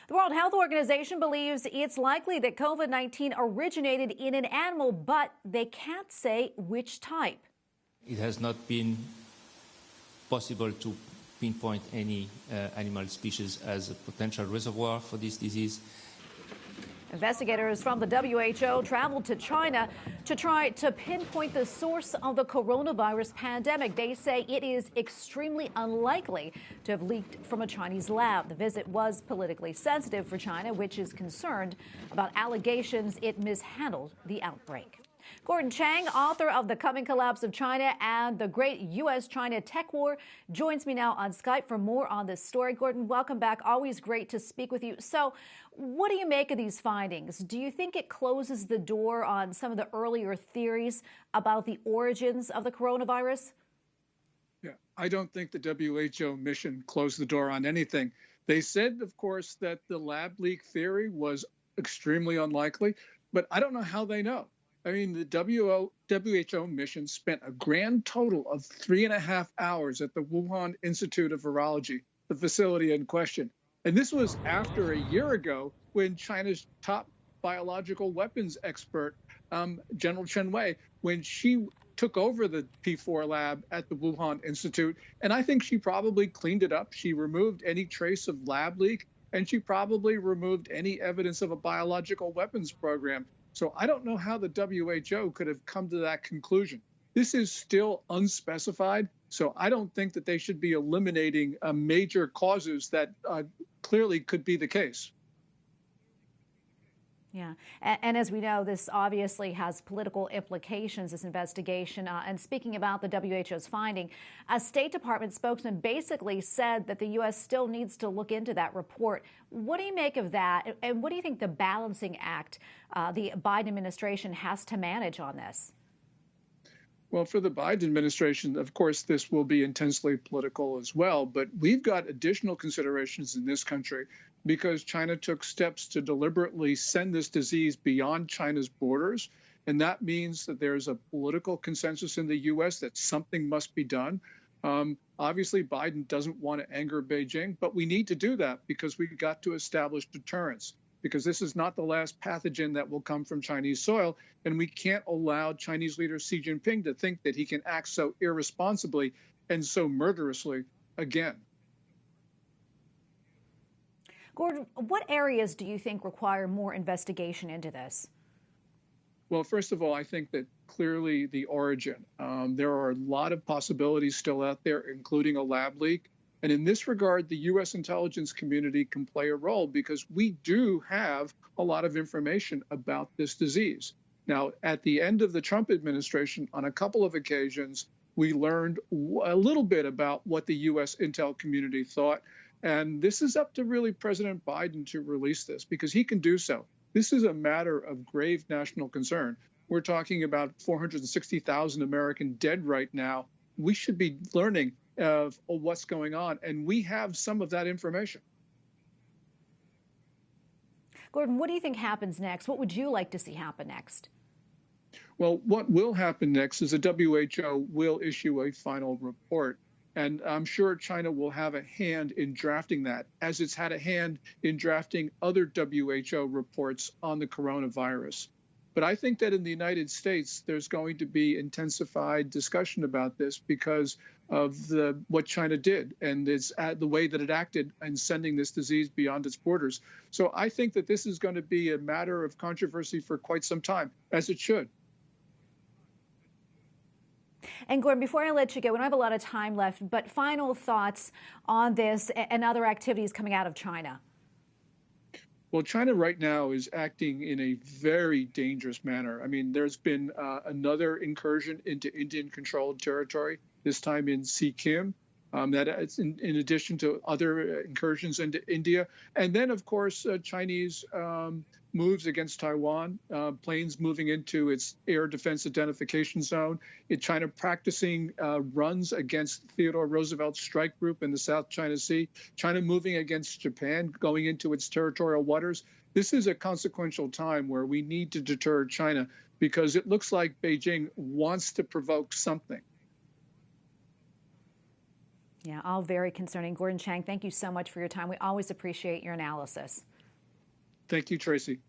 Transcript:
The World Health Organization believes it's likely that COVID-19 originated in an animal, but they can't say which type. It has not been possible to pinpoint any animal species as a potential reservoir for this disease. Investigators from the WHO traveled to China to try to pinpoint the source of the coronavirus pandemic. They say it is extremely unlikely to have leaked from a Chinese lab. The visit was politically sensitive for China, which is concerned about allegations it mishandled the outbreak. Gordon Chang, author of The Coming Collapse of China and the Great U.S.-China Tech War, joins me now on Skype for more on this story. Gordon, welcome back. Always great to speak with you. So what do you make of these findings? Do you think it closes the door on some of the earlier theories about the origins of the coronavirus? Yeah, I don't think the WHO mission closed the door on anything. They said, of course, that the lab leak theory was extremely unlikely, but I don't know how they know. I mean, the WHO mission spent a grand total of 3.5 hours at the Wuhan Institute of Virology, the facility in question. And this was after a year ago when China's top biological weapons expert, General Chen Wei, when she took over the P4 lab at the Wuhan Institute. And I think she probably cleaned it up. She removed any trace of lab leak, and she probably removed any evidence of a biological weapons program. So I don't know how the WHO could have come to that conclusion. This is still unspecified, so I don't think that they should be eliminating major causes that clearly could be the case. Yeah. And as we know, this obviously has political implications, this investigation. And speaking about the WHO's finding, a State Department spokesman basically said that the U.S. still needs to look into that report. What do you make of that? And what do you think the balancing act the Biden administration has to manage on this? Well, for the Biden administration, of course, this will be intensely political as well. But we've got additional considerations in this country because China took steps to deliberately send this disease beyond China's borders. And that means that there's a political consensus in the U.S. that something must be done. Obviously, Biden doesn't want to anger Beijing, but we need to do that because we've got to establish deterrence. Because this is not the last pathogen that will come from Chinese soil. And we can't allow Chinese leader Xi Jinping to think that he can act so irresponsibly and so murderously again. Gordon, what areas do you think require more investigation into this? Well, first of all, I think that clearly the origin. There are a lot of possibilities still out there, including a lab leak. And in this regard, the U.S. intelligence community can play a role because we do have a lot of information about this disease. Now, at the end of the Trump administration, on a couple of occasions, we learned a little bit about what the U.S. intel community thought. And this is up to really President Biden to release this because he can do so. This is a matter of grave national concern. We're talking about 460,000 Americans dead right now. We should be learning of what's going on, and we have some of that information. Gordon, what do you think happens next? What would you like to see happen next? Well, what will happen next is the WHO will issue a final report, and I'm sure China will have a hand in drafting that, as it's had a hand in drafting other WHO reports on the coronavirus. But I think that in the United States, there's going to be intensified discussion about this because of what China did and the way that it acted in sending this disease beyond its borders. So I think that this is going to be a matter of controversy for quite some time, as it should. And Gordon, before I let you go, we don't have a lot of time left, but final thoughts on this and other activities coming out of China. Well, China right now is acting in a very dangerous manner. I mean, there's been another incursion into Indian-controlled territory, this time in Sikkim. That is in addition to other incursions into India. And then, of course, Chinese moves against Taiwan, planes moving into its air defense identification zone, China practicing runs against Theodore Roosevelt's strike group in the South China Sea, China moving against Japan, going into its territorial waters. This is a consequential time where we need to deter China because it looks like Beijing wants to provoke something. Yeah, all very concerning. Gordon Chang, thank you so much for your time. We always appreciate your analysis. Thank you, Tracy.